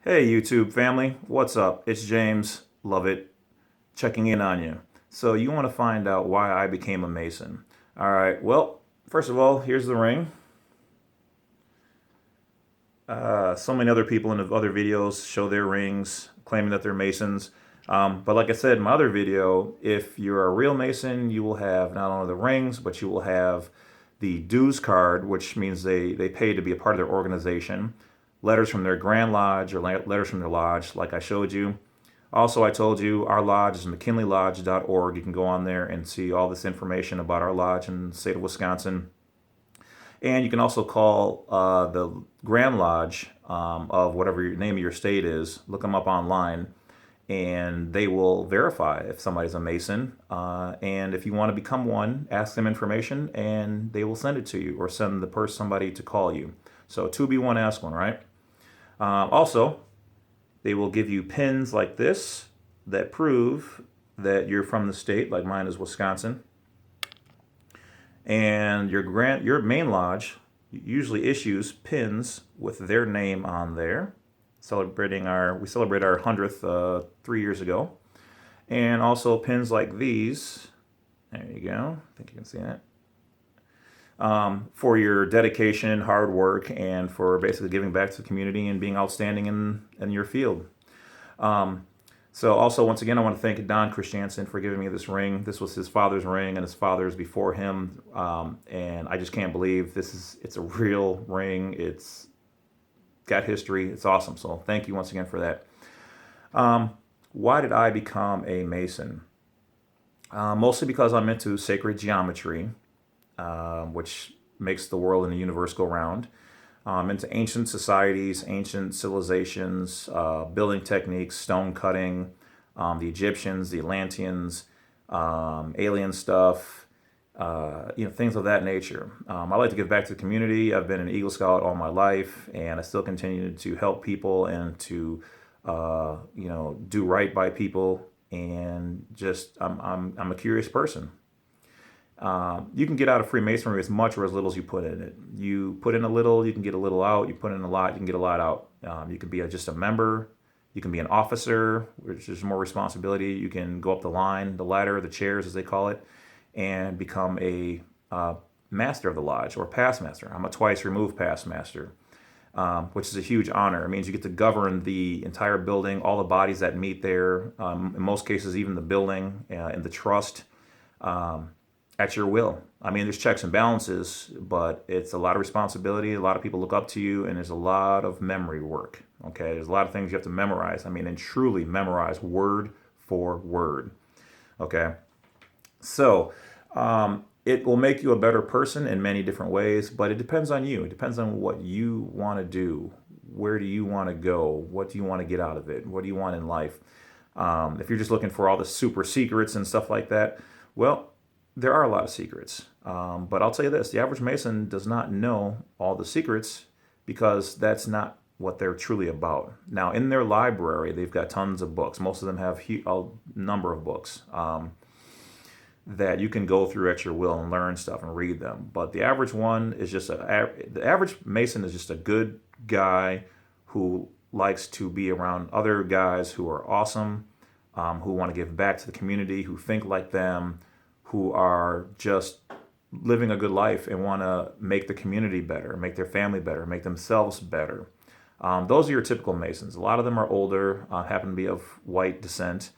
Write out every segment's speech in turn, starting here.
Hey YouTube family, what's up? It's James Lovett checking in on you. So you want to find out why I became a Mason. All right, well, first of all, here's the ring. So many other people in the other videos show their rings, claiming that they're Masons. But like I said in my other video, if you're a real Mason, you will have not only the rings, but you will have the dues card, which means they pay to be a part of their organization, letters from their Grand Lodge or letters from their lodge, like I showed you. Also, I told you our lodge is mckinleylodge.org. You can go on there and see all this information about our lodge in the state of Wisconsin. And you can also call the Grand Lodge of whatever your name of your state is. Look them up online, and they will verify if somebody's a Mason. And if you want to become one, ask them information, and they will send it to you or send somebody to call you. So 2B1, ask one, right? Also, they will give you pins like this that prove that you're from the state, like mine is Wisconsin. And your main lodge usually issues pins with their name on there. We celebrated our 100th 3 years ago, and also pins like these. There you go. I think you can see that. For your dedication, hard work, and for basically giving back to the community and being outstanding in your field. So also, once again, I want to thank Don Christiansen for giving me this ring. This was his father's ring and his father's before him. And I just can't believe it's a real ring. It's got history. It's awesome. So thank you once again for that. Why did I become a Mason? Mostly because I'm into sacred geometry, which makes the world and the universe go round. Into ancient societies, ancient civilizations, building techniques, stone cutting, the Egyptians, the Atlanteans, alien stuff, things of that nature. I like to give back to the community. I've been an Eagle Scout all my life, and I still continue to help people and to, do right by people. And just, I'm a curious person. You can get out of Freemasonry as much or as little as you put in it. You put in a little, you can get a little out. You put in a lot, you can get a lot out. You can be just a member. You can be an officer, which is more responsibility. You can go up the line, the ladder, the chairs, as they call it, and become a master of the lodge or past master. I'm a twice removed past master, which is a huge honor. It means you get to govern the entire building, all the bodies that meet there, in most cases, even the building and the trust. At your will. I mean, there's checks and balances, but it's a lot of responsibility. A lot of people look up to you, and there's a lot of memory work. Okay, there's a lot of things you have to memorize. I mean, and truly memorize word for word. Okay, so it will make you a better person in many different ways, but it depends on you. It depends on what you want to do. Where do you want to go? What do you want to get out of it? What do you want in life? If you're just looking for all the super secrets and stuff like that, well, there are a lot of secrets, but I'll tell you this, the average Mason does not know all the secrets because that's not what they're truly about. Now, in their library, they've got tons of books. Most of them have a number of books that you can go through at your will and learn stuff and read them. But the average one is the average Mason is just a good guy who likes to be around other guys who are awesome, who want to give back to the community, who think like them, who are just living a good life and want to make the community better, make their family better, make themselves better. Those are your typical Masons. A lot of them are older, happen to be of white descent,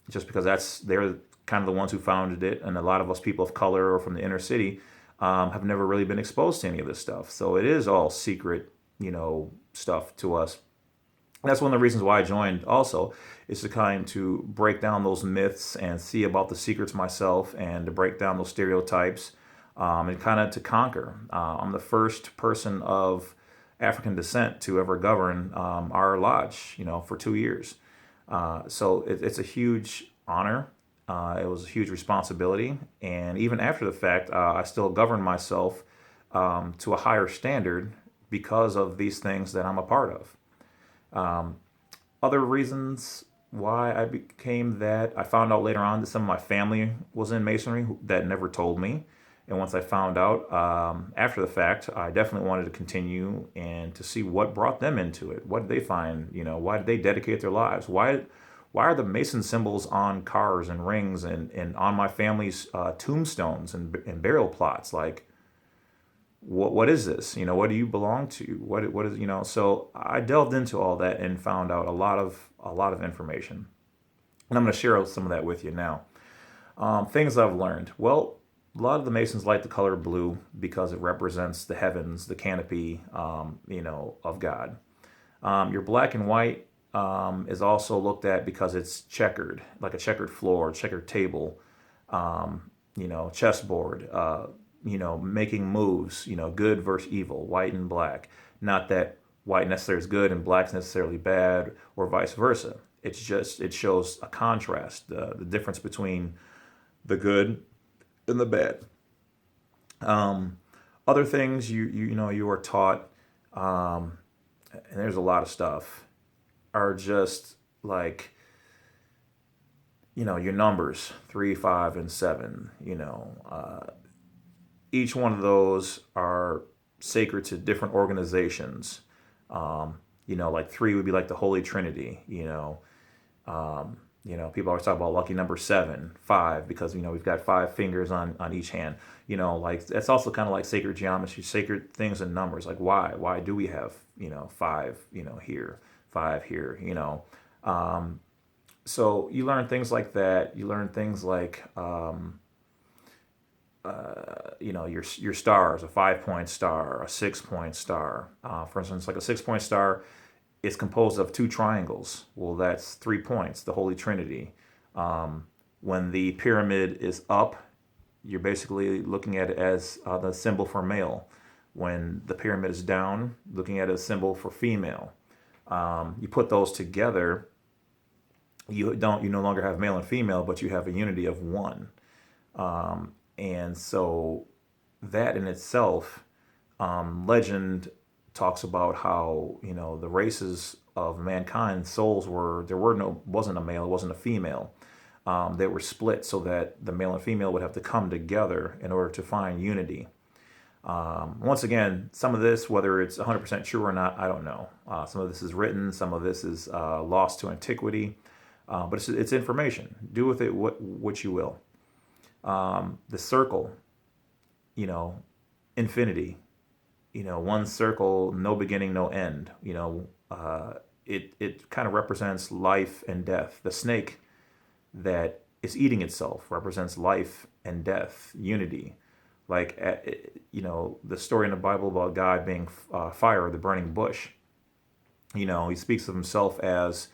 just because they're kind of the ones who founded it. And a lot of us people of color or from the inner city have never really been exposed to any of this stuff. So it is all secret, stuff to us. That's one of the reasons why I joined also, is to kind to break down those myths and see about the secrets myself and to break down those stereotypes and kind of to conquer. I'm the first person of African descent to ever govern our lodge, for 2 years. So it's a huge honor. It was a huge responsibility. And even after the fact, I still govern myself to a higher standard because of these things that I'm a part of. Other reasons why I became that, I found out later on that some of my family was in Masonry that never told me. And once I found out after the fact, I definitely wanted to continue and to see what brought them into it. What did they find? Why did they dedicate their lives? Why are the Mason symbols on cars and rings and on my family's tombstones and burial plots? Like, what is this? What do you belong to? What is So I delved into all that and found out a lot of information, and I'm going to share some of that with you now. Things I've learned. Well, a lot of the Masons like the color blue because it represents the heavens, the canopy, of God. Your black and white is also looked at because it's checkered, like a checkered floor, checkered table, chessboard, making moves, good versus evil, white and black. Not that white necessarily is good and black is necessarily bad or vice versa. It shows a contrast, the difference between the good and the bad. Other things you are taught, and there's a lot of stuff, are just like, your numbers 3, 5, and 7. Each one of those are sacred to different organizations. Like 3 would be like the Holy Trinity. People always talk about lucky number 7, 5, because we've got 5 fingers on each hand. Like that's also kind of like sacred geometry, sacred things and numbers. Like why do we have 5 here, 5 here. So you learn things like that. You learn things like your stars, a 5-point star, a 6-point star. For instance, like a 6-point star is composed of 2 triangles. Well, that's 3 points, the Holy Trinity. When the pyramid is up, you're basically looking at it as the symbol for male. When the pyramid is down, looking at it as a symbol for female. You put those together, you no longer have male and female, but you have a unity of one. And so that in itself, legend talks about how the races of mankind, souls wasn't a male, it wasn't a female. They were split so that the male and female would have to come together in order to find unity. Once again, some of this, whether it's 100% true or not, I don't know. Some of this is written, some of this is lost to antiquity, but it's information. Do with it what you will. The circle, infinity, one circle, no beginning, no end. It kind of represents life and death. The snake that is eating itself represents life and death, unity. Like, the story in the Bible about God being fire, the burning bush. He speaks of himself as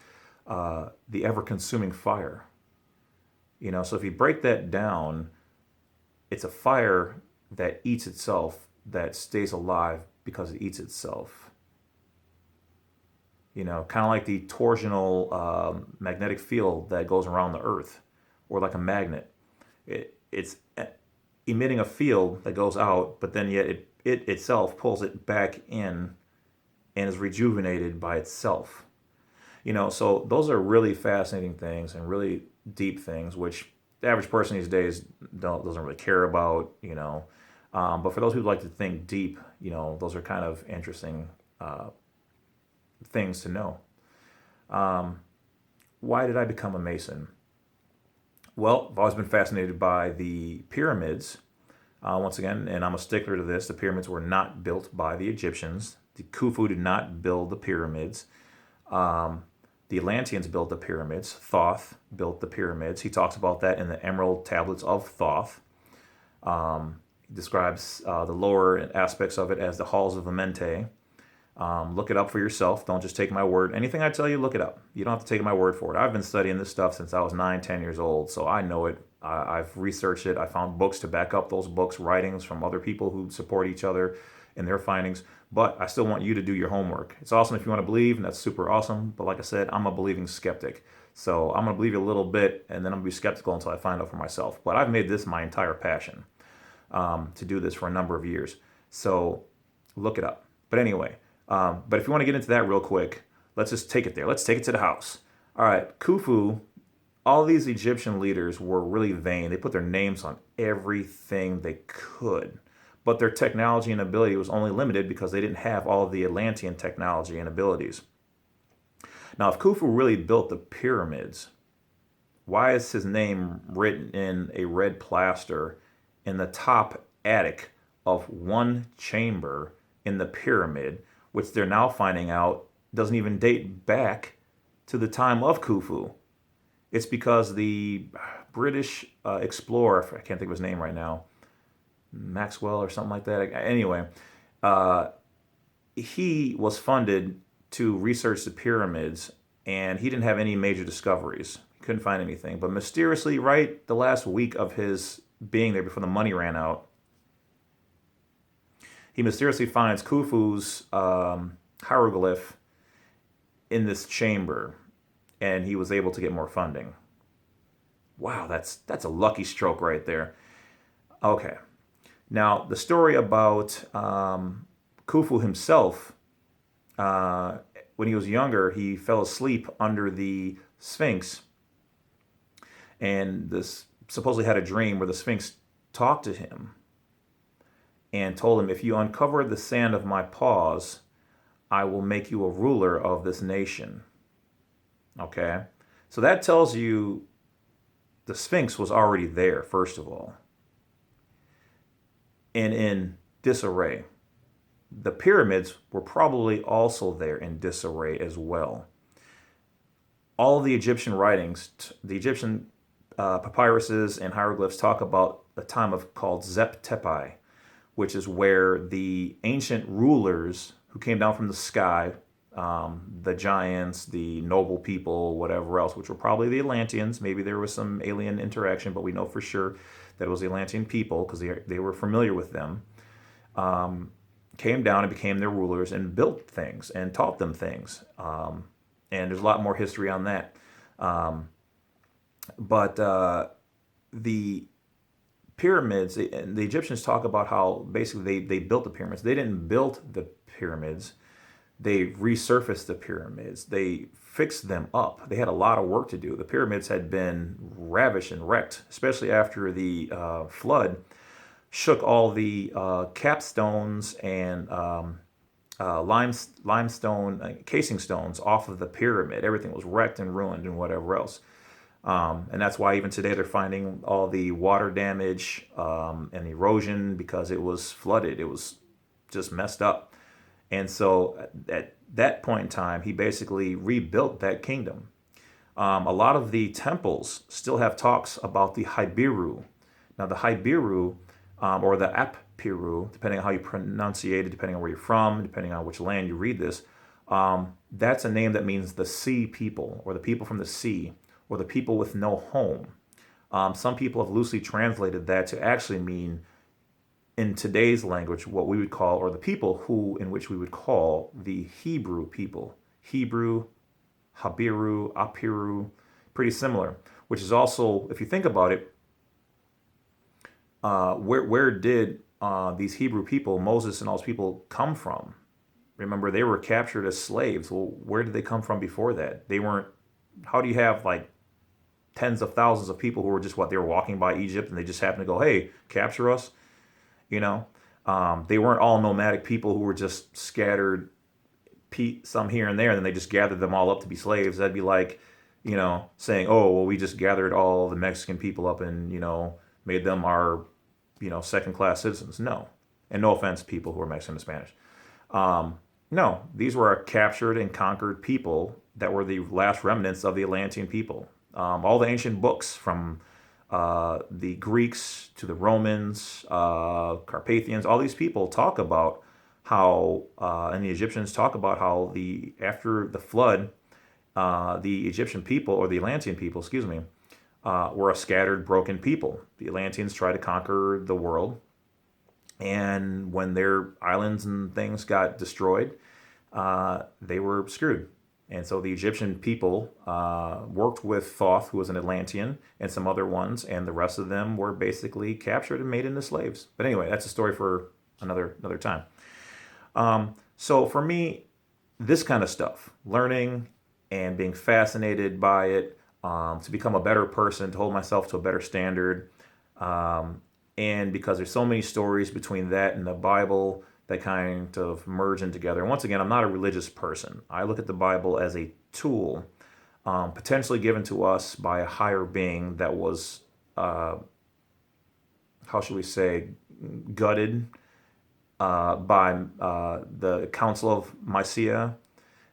the ever-consuming fire. So if you break that down, it's a fire that eats itself, that stays alive because it eats itself. Kind of like the torsional magnetic field that goes around the Earth, or like a magnet. It's emitting a field that goes out, but then yet it itself pulls it back in and is rejuvenated by itself. So those are really fascinating things and really deep things, which the average person these days doesn't really care about, but for those who like to think deep, those are kind of interesting things to know. Why did I become a Mason? Well, I've always been fascinated by the pyramids. Once again, and I'm a stickler to this, the pyramids were not built by the Egyptians. The Khufu did not build the pyramids. The Atlanteans built the pyramids. Thoth built the pyramids. He talks about that in the Emerald Tablets of Thoth. He describes the lower aspects of it as the halls of Amenti. Look it up for yourself. Don't just take my word. Anything I tell you, look it up. You don't have to take my word for it. I've been studying this stuff since I was 9, 10 years old, so I know it. I've researched it. I found books to back up those books, writings from other people who support each other in their findings. But I still want you to do your homework. It's awesome if you want to believe, and that's super awesome. But like I said, I'm a believing skeptic. So I'm going to believe you a little bit, and then I'm going to be skeptical until I find out for myself. But I've made this my entire passion to do this for a number of years. So look it up. But anyway, but if you want to get into that real quick, let's just take it there. Let's take it to the house. All right, Khufu all these Egyptian leaders were really vain. They put their names on everything they could. But their technology and ability was only limited because they didn't have all of the Atlantean technology and abilities. Now, if Khufu really built the pyramids, why is his name written in a red plaster in the top attic of one chamber in the pyramid, which they're now finding out doesn't even date back to the time of Khufu? It's because the British explorer, I can't think of his name right now, Maxwell or something like that. Anyway, he was funded to research the pyramids, and he didn't have any major discoveries. He couldn't find anything. But mysteriously, right the last week of his being there before the money ran out, he mysteriously finds Khufu's hieroglyph in this chamber, and he was able to get more funding. Wow, that's a lucky stroke right there. Okay. Now, the story about Khufu himself, when he was younger, he fell asleep under the Sphinx, and this supposedly had a dream where the Sphinx talked to him and told him, if you uncover the sand of my paws, I will make you a ruler of this nation. Okay? So that tells you the Sphinx was already there, first of all, and in disarray. The pyramids were probably also there in disarray as well. All of the Egyptian writings, the Egyptian papyruses and hieroglyphs talk about a time called Zep Tepi, which is where the ancient rulers who came down from the sky, the giants, the noble people, whatever else, which were probably the Atlanteans. Maybe there was some alien interaction, but we know for sure that it was the Atlantean people because they were familiar with them. Came down and became their rulers and built things and taught them things. And there's a lot more history on that. But the pyramids, the Egyptians talk about how basically they built the pyramids. They didn't build the pyramids. They resurfaced the pyramids. They fixed them up. They had a lot of work to do. The pyramids had been ravished and wrecked, especially after the flood shook all the capstones and limestone casing stones off of the pyramid. Everything was wrecked and ruined and whatever else. And that's why even today they're finding all the water damage and erosion because it was flooded. It was just messed up. And so at that point in time, he basically rebuilt that kingdom. A lot of the temples still have talks about the Hibiru. Now, the Hibiru, or the Appiru, depending on how you pronunciate it, depending on where you're from, depending on which land you read this, that's a name that means the sea people, or the people from the sea, or the people with no home. Some people have loosely translated that to actually mean, in today's language, what we would call, or the people in which we would call the Hebrew people. Hebrew, Habiru, Apiru, pretty similar. Which is also, if you think about it, where did these Hebrew people, Moses and all those people, come from? Remember, they were captured as slaves. Well, where did they come from before that? They weren't. How do you have like tens of thousands of people who were just they were walking by Egypt and they just happened to go, hey, capture us? You know, they weren't all nomadic people who were just scattered, some here and there, and then they just gathered them all up to be slaves. That'd be like, saying, oh, well, we just gathered all the Mexican people up and, made them our, second-class citizens. No. And no offense, people who are Mexican and Spanish. No, these were captured and conquered people that were the last remnants of the Atlantean people. All the ancient books from the Greeks to the Romans, Carpathians, all these people talk about how, and the Egyptians talk about how after the flood, the Egyptian people, or the Atlantean people, were a scattered, broken people. The Atlanteans tried to conquer the world, and when their islands and things got destroyed, they were screwed. And so the Egyptian people worked with Thoth, who was an Atlantean, and some other ones, and the rest of them were basically captured and made into slaves. But anyway, that's a story for another time. So for me, this kind of stuff, learning and being fascinated by it, to become a better person, to hold myself to a better standard. And because there's so many stories between that and the Bible that kind of merge in together. And once again, I'm not a religious person. I look at the Bible as a tool, potentially given to us by a higher being that was, how should we say, gutted by the Council of Nicaea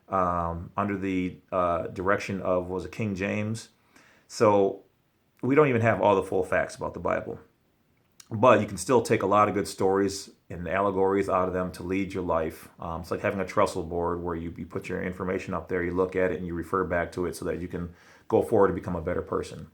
under the direction of, was it King James? So we don't even have all the full facts about the Bible. But you can still take a lot of good stories and allegories out of them to lead your life. It's like having a trestle board where you put your information up there, you look at it, and you refer back to it so that you can go forward to become a better person.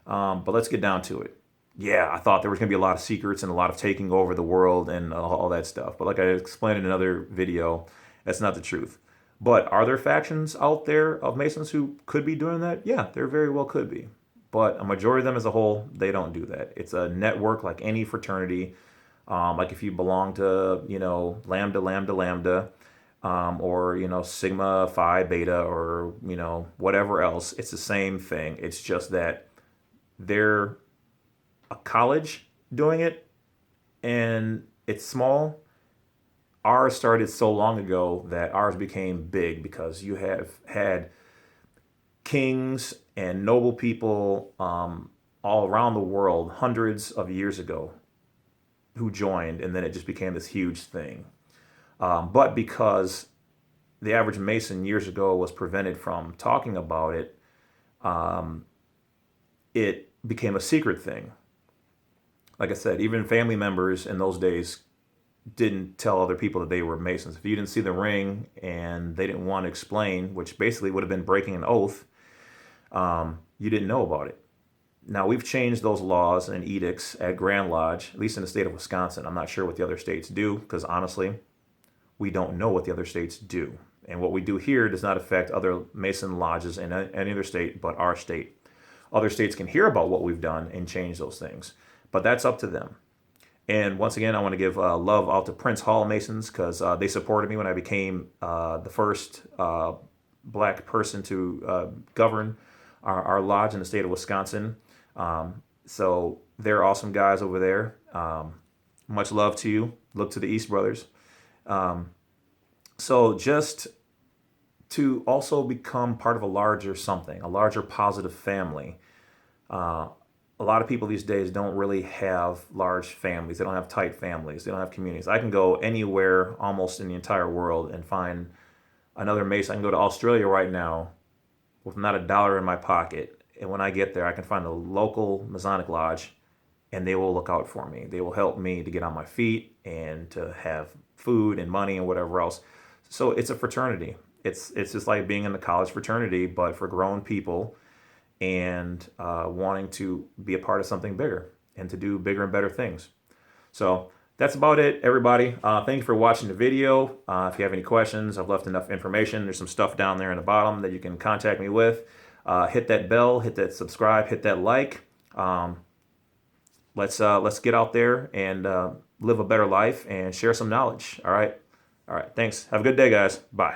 But let's get down to it. Yeah, I thought there was going to be a lot of secrets and a lot of taking over the world and all that stuff. But like I explained in another video, that's not the truth. But are there factions out there of Masons who could be doing that? Yeah, there very well could be. But a majority of them as a whole, they don't do that. It's a network like any fraternity. Like if you belong to, Lambda, Lambda, Lambda, or, Sigma, Phi, Beta, or, whatever else, it's the same thing. It's just that they're a college doing it and it's small. Ours started so long ago that ours became big because you have had kings and noble people all around the world hundreds of years ago who joined, and then it just became this huge thing. But because the average Mason years ago was prevented from talking about it, it became a secret thing. Like I said, even family members in those days didn't tell other people that they were Masons. If you didn't see the ring and they didn't want to explain, which basically would have been breaking an oath, you didn't know about it. Now, we've changed those laws and edicts at Grand Lodge, at least in the state of Wisconsin. I'm not sure what the other states do because, honestly, we don't know what the other states do. And what we do here does not affect other Mason lodges in any other state but our state. Other states can hear about what we've done and change those things, but that's up to them. And once again, I want to give love out to Prince Hall Masons because they supported me when I became the first black person to govern our lodge in the state of Wisconsin. So they're awesome guys over there. Much love to you. Look to the East Brothers. So just to also become part of a larger something, a larger positive family. A lot of people these days don't really have large families. They don't have tight families. They don't have communities. I can go anywhere almost in the entire world and find another Mason. I can go to Australia right now with not $1 in my pocket. And when I get there, I can find a local Masonic lodge and they will look out for me. They will help me to get on my feet and to have food and money and whatever else. So it's a fraternity. It's just like being in the college fraternity, but for grown people and wanting to be a part of something bigger and to do bigger and better things. So that's about it, everybody. Thank you for watching the video. If you have any questions, I've left enough information. There's some stuff down there in the bottom that you can contact me with. Hit that bell, hit that subscribe, hit that like. Let's get out there and live a better life and share some knowledge. All right. Thanks. Have a good day, guys. Bye.